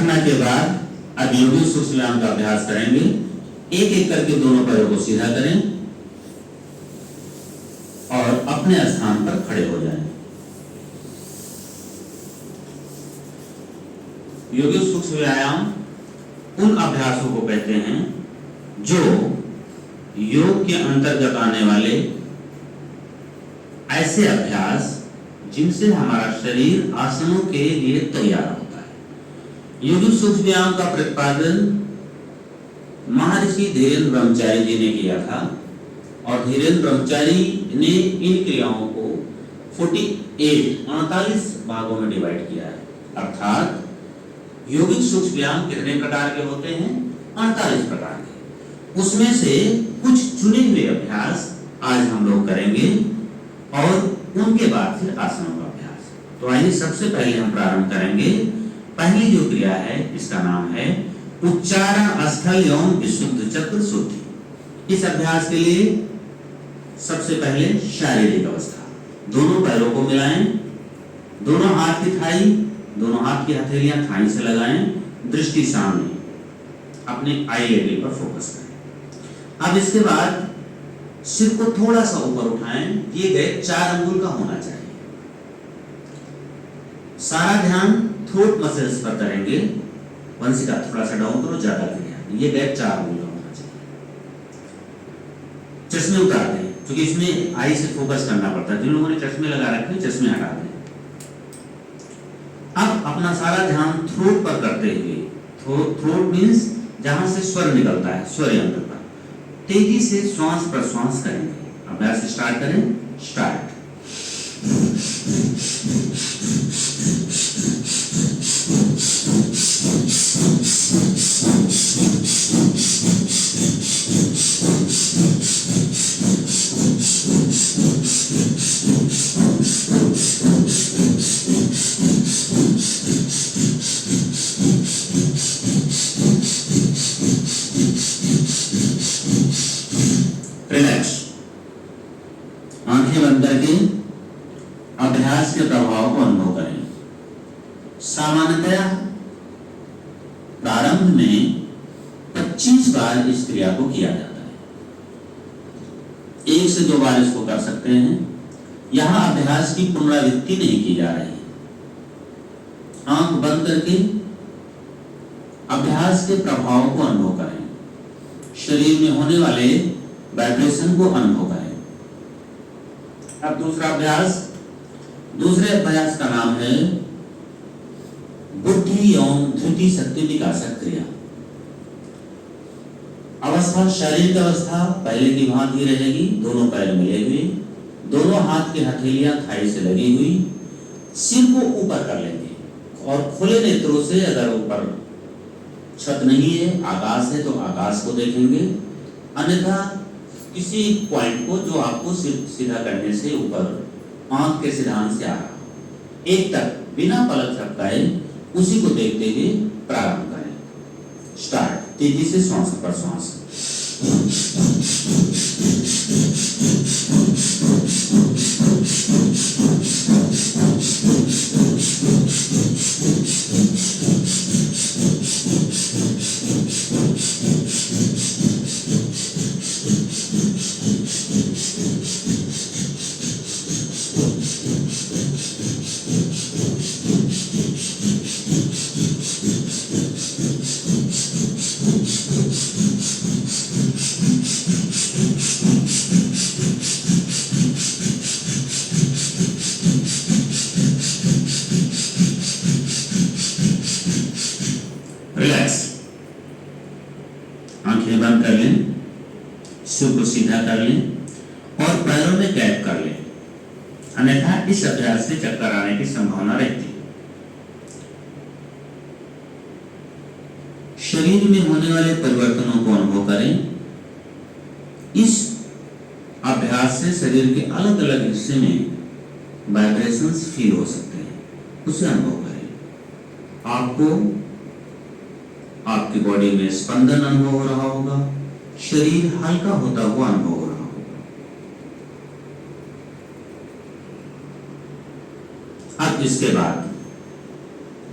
प्रार्थना के बाद अब योगी सूक्ष्म व्यायाम का अभ्यास करेंगे। एक एक करके दोनों पैरों को सीधा करें और अपने स्थान पर खड़े हो जाएं। योगी सूक्ष्म व्यायाम उन अभ्यासों को कहते हैं जो योग के अंतर्गत आने वाले ऐसे अभ्यास जिनसे हमारा शरीर आसनों के लिए तैयार होता है। योगी सूक्ष्म व्यायाम का प्रतिपादन महर्षि धीरेन्द्र ब्रह्मचारी जी ने किया था और धीरेन्द्र ब्रह्मचारी ने इन क्रियाओं को 48 भागों में डिवाइड किया है। अर्थात योगिक सूक्ष्म व्यायाम कितने प्रकार के होते हैं? 48 प्रकार के। उसमें से कुछ चुने हुए अभ्यास आज हम लोग करेंगे और उनके बाद फिर आसनों का अभ्यास। तो आइए सबसे पहले हम प्रारंभ करेंगे। पहली जो क्रिया है इसका नाम है उच्चारण स्थल एवं विशुद्ध चक्र शुद्धि। इस अभ्यास के लिए सबसे पहले शारीरिक अवस्था, दोनों पैरों को मिलाएं, दोनों हाथ की थाई, दोनों हाथ की हथेलियां थाई से लगाएं, दृष्टि सामने, अपने आई लेवल पर फोकस करें। अब इसके बाद सिर को थोड़ा सा ऊपर उठाएं, ये गए 4 अंगुल का होना चाहिए। सारा ध्यान थ्रोट मसल्स पर करेंगे। वंशिका थोड़ा सा डाउन करो, ज्यादा क्रिया। ये गए 4 अंगुल का होना चाहिए। चश्मे उतार दें, क्योंकि इसमें आई से फोकस करना पड़ता है। जिन लोगों ने चश्मे लगा रखे हैं चश्मे हटा दें। अब अपना सारा ध्यान थ्रोट पर करते हुए, थ्रोट मीन्स जहां से स्वर निकलता है, स्वर यंत्र पर तेजी से श्वास प्रश्वास करेंगे। अभ्यास स्टार्ट करें। स्टार्ट। रिलैक्स। आंखें बंद करके अभ्यास के प्रभाव को अनुभव करें। सामान्यतः प्रारंभ में 25 बार इस क्रिया को किया जाता है। 1 से 2 बार इसको कर सकते हैं। यहां अभ्यास की पुनरावृत्ति नहीं की जा रही। आंख बंद करके अभ्यास के प्रभाव को अनुभव करें। शरीर में होने वाले वाइब्रेशन को अनुभव करें। अब दूसरे अभ्यास का नाम है बुद्धि एवं धृति शक्ति विकासक क्रिया। अवस्था शारीरिक अवस्था पहले की भांति रहेगी। दोनों पैर मिले हुए, दोनों हाथ की हथेलियां थाई से लगी हुई, सिर को ऊपर कर लेंगे और खुले नेत्रों से, अगर ऊपर छत नहीं है, आकाश है, तो आकाश को देखेंगे। अन्यथा किसी पॉइंट को जो आपको सीधा करने से ऊपर आंख के सिद्धांत से आ रहा हो, 1 तक बिना पलक झपकाए उसी को देखते हुए प्रारंभ करें। स्टार्ट। तेजी से श्वास पर श्वास। रिलैक्स। आंखें बंद कर लें, सिर को सीधा कर लें और पैरों में कैद कर लें। अन्यथा इस अभ्यास से चक्कर आने की संभावना रहती है। शरीर में होने वाले परिवर्तनों को अनुभव करें। इस अभ्यास से शरीर के अलग अलग हिस्से में वाइब्रेशंस फील हो सकते हैं, उसे अनुभव करें। आपको आपकी बॉडी में स्पंदन अनुभव हो रहा होगा, शरीर हल्का होता हुआ अनुभव हो रहा होगा। अब इसके बाद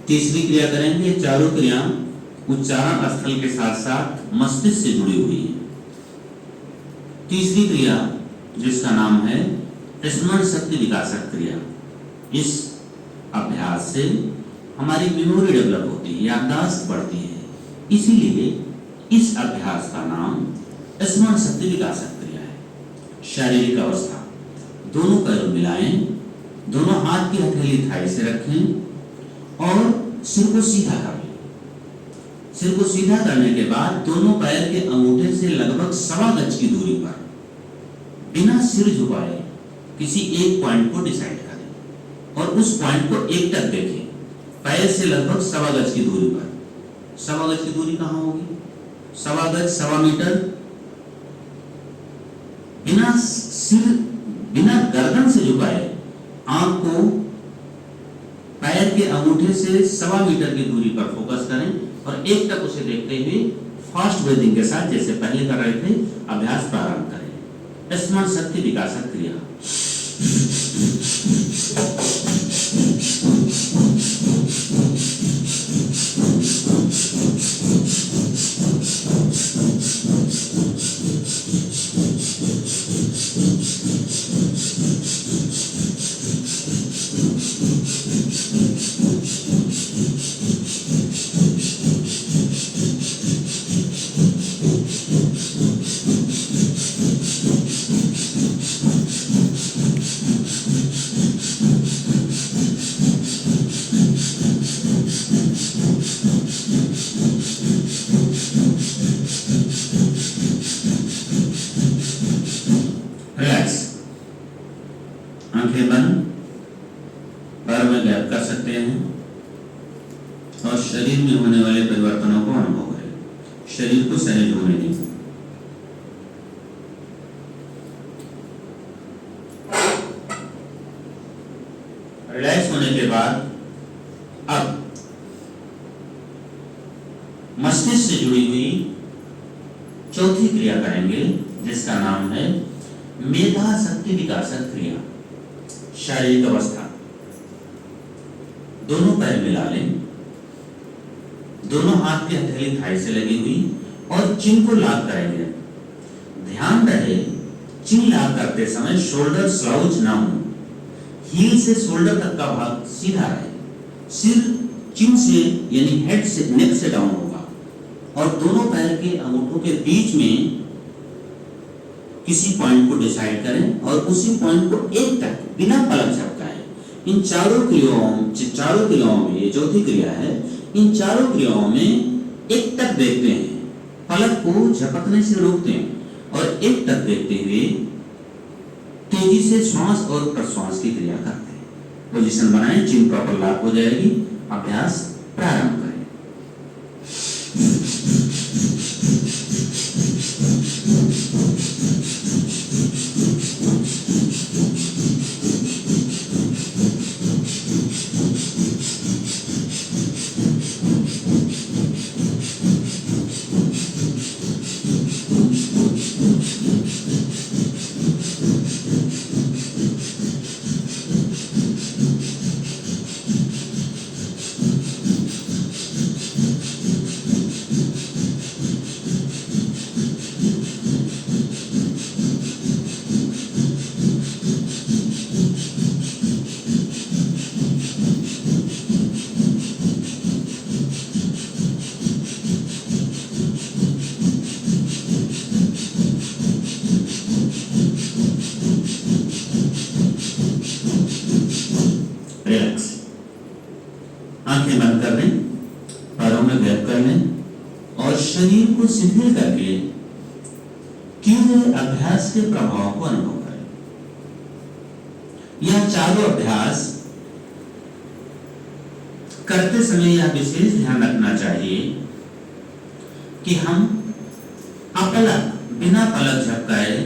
तीसरी क्रिया करेंगे। चारों क्रिया उच्चारण स्थल के साथ साथ मस्तिष्क से जुड़ी हुई है। तीसरी क्रिया जिसका नाम है स्मरण शक्ति विकासक क्रिया। इस अभ्यास से हमारी मेमोरी डेवलप होती है, याददाश्त बढ़ती है, इसीलिए इस अभ्यास का नाम स्मरण शक्ति विकासक क्रिया है। शारीरिक अवस्था, दोनों पैर मिलाएं, दोनों हाथ की हथेली थाई से रखें और सिर को सीधा कर लें। सिर को सीधा करने के बाद दोनों पैर के अंगूठे से लगभग 1.25 गज की दूरी पर बिना सिर झुकाए किसी एक पॉइंट को डिसाइड करें और उस पॉइंट को एक टक देखें। पैर से लगभग 1.25 गज की दूरी पर। 1.25 गज की दूरी कहाँ होगी? 1.25 गज, 1.25 मीटर। बिना सिर, बिना गर्दन से झुकाए आंख को पैर के अंगूठे से 1.25 मीटर की दूरी पर फोकस करें और एक टक उसे देखते हुए फास्ट ब्रीदिंग के साथ, जैसे पहले कर रहे थे, अभ्यास प्रारंभ करें। स्मरण शक्ति विकासक क्रिया। आंखें बंद, पैर में गैप कर सकते हैं और शरीर में होने वाले परिवर्तनों को अनुभव करें। शरीर को सहज होने दें। रिलैक्स होने के बाद अब मस्तिष्क से जुड़ी हुई चौथी क्रिया करेंगे जिसका नाम है मेधा शक्ति विकासक क्रिया। शारीरिक अवस्था, दोनों पैर मिला लें, दोनों हाथ की हथेली थाई से लगी हुई और चिन को लॉक करेंगे। ध्यान रहे चिन लॉक करते समय शोल्डर स्लाउच ना हो, हील से शोल्डर तक का भाग सीधा रहे, सिर चिन से यानी हेड से, नेक से डाउन होगा और दोनों पैर के अंगूठों के बीच में किसी पॉइंट को डिसाइड करें और उसी पॉइंट को एक तक बिना पलक झपकाए। इन चारों क्रियाओं में ये चौथी क्रिया है। इन चारों क्रियाओं में एक टक देखते हैं, पलक को झपकने से रोकते हैं और एक टक देखते हुए तेजी से श्वास और प्रश्वास की क्रिया करते हैं। पोजीशन बनाएं, चिन प्रॉपर लॉक हो जाएगी। अभ्यास प्रारंभ करें। रिलैक्स, आंखें बंद कर लें, पैरों में गैप कर लें और शरीर को शिथिल करके किए गए अभ्यास के प्रभाव को अनुभव करें। यह चारों अभ्यास करते समय यह विशेष ध्यान रखना चाहिए कि हम अपलक, बिना पलक झपकाए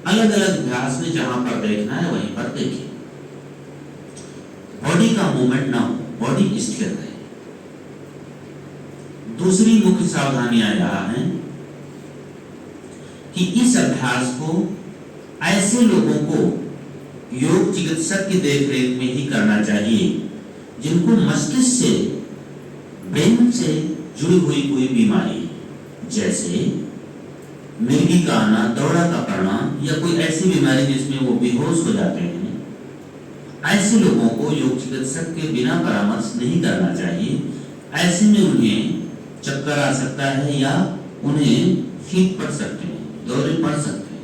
अलग अलग अभ्यास में जहां पर देखना है वहीं पर देखें। बॉडी का मूवमेंट ना हो, बॉडी स्थिर रहे। दूसरी मुख्य सावधानियां यह है कि इस अभ्यास को ऐसे लोगों को योग चिकित्सक की देखरेख में ही करना चाहिए जिनको मस्तिष्क से ब्रेन से जुड़ी हुई कोई बीमारी, जैसे मिर्गी का आना, दौरा का पड़ना, या कोई ऐसी बीमारी जिसमें वो बेहोश हो जाते हैं, ऐसे लोगों को योग चिकित्सक के बिना परामर्श नहीं करना चाहिए। ऐसे में उन्हें चक्कर आ सकता है या उन्हें फीट पड़ सकते हैं, दौरे पड़ सकते हैं।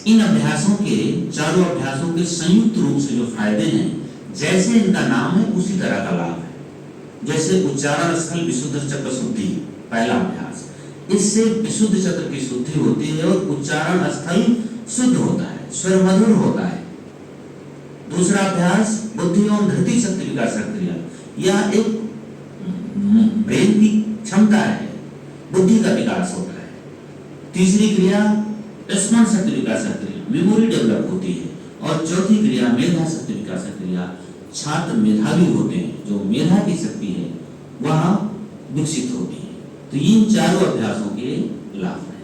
इन अभ्यासों के, चारों अभ्यासों के संयुक्त रूप से जो फायदे हैं, जैसे इनका नाम है उसी तरह का लाभ है। जैसे उच्चारण स्थल विशुद्ध चक्र शुद्धि, पहला अभ्यास, इससे विशुद्ध चक्र की शुद्धि होती है और उच्चारण स्थल शुद्ध होता है, स्वर मधुर होता है। दूसरा अभ्यास बुद्धि एवं धृति शक्ति विकास क्रिया, यह एक ब्रेन की क्षमता है, बुद्धि का विकास होता है। तीसरी क्रिया स्मरण शक्ति विकास क्रिया, मेमोरी डेवलप होती है। और चौथी क्रिया मेधा शक्ति विकास क्रिया, छात्र मेधावी होते हैं, जो मेधा की शक्ति है वह विकसित होती है। तो इन चारों अभ्यासों के लाभ हैं।